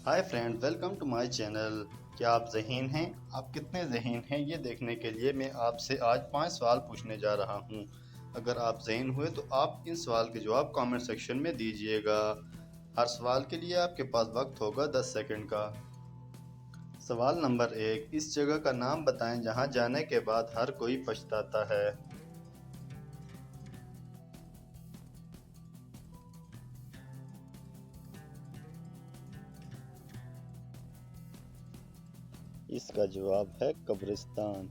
Hi friend, welcome to my channel. क्या आप ज़हीन हैं? आप कितने ज़हीन हैं ये देखने के लिए मैं आपसे आज 5 सवाल पूछने जा रहा हूँ। अगर आप ज़हीन हुए तो आप इन सवाल के जवाब कमेंट सेक्शन में दीजिएगा। हर सवाल के लिए आपके पास वक्त होगा 10 सेकंड का। सवाल नंबर 1, इस जगह का नाम बताएं जहाँ जाने के बाद हर कोई पछताता है। इसका जवाब है कब्रिस्तान।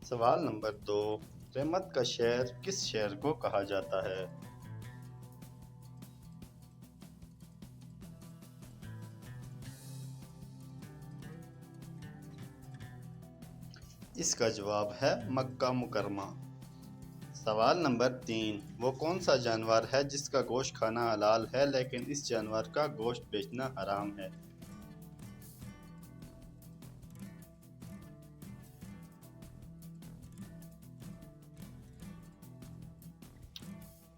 सवाल नंबर 2, रहमत का शहर किस शहर को कहा जाता है? इसका जवाब है मक्का मुकरमा। सवाल नंबर 3, वो कौन सा जानवर है जिसका गोश्त खाना हलाल है लेकिन इस जानवर का गोश्त बेचना हराम है?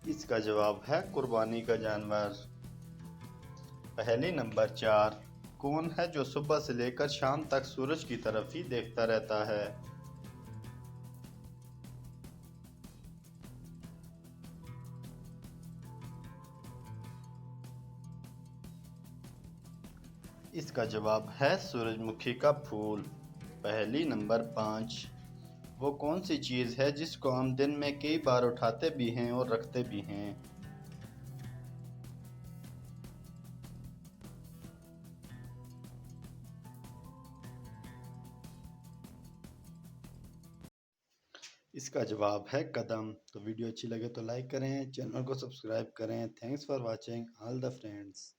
इसका जवाब है कुर्बानी का जानवर। पहेली नंबर 4, कौन है जो सुबह से लेकर शाम तक सूरज की तरफ ही देखता रहता है? इसका जवाब है सूरजमुखी का फूल। पहेली नंबर 5, वो कौन सी चीज़ है जिसको हम दिन में कई बार उठाते भी हैं और रखते भी हैं? इसका जवाब है कदम। तो वीडियो अच्छी लगे तो लाइक करें, चैनल को सब्सक्राइब करें। Thanks for watching all the friends.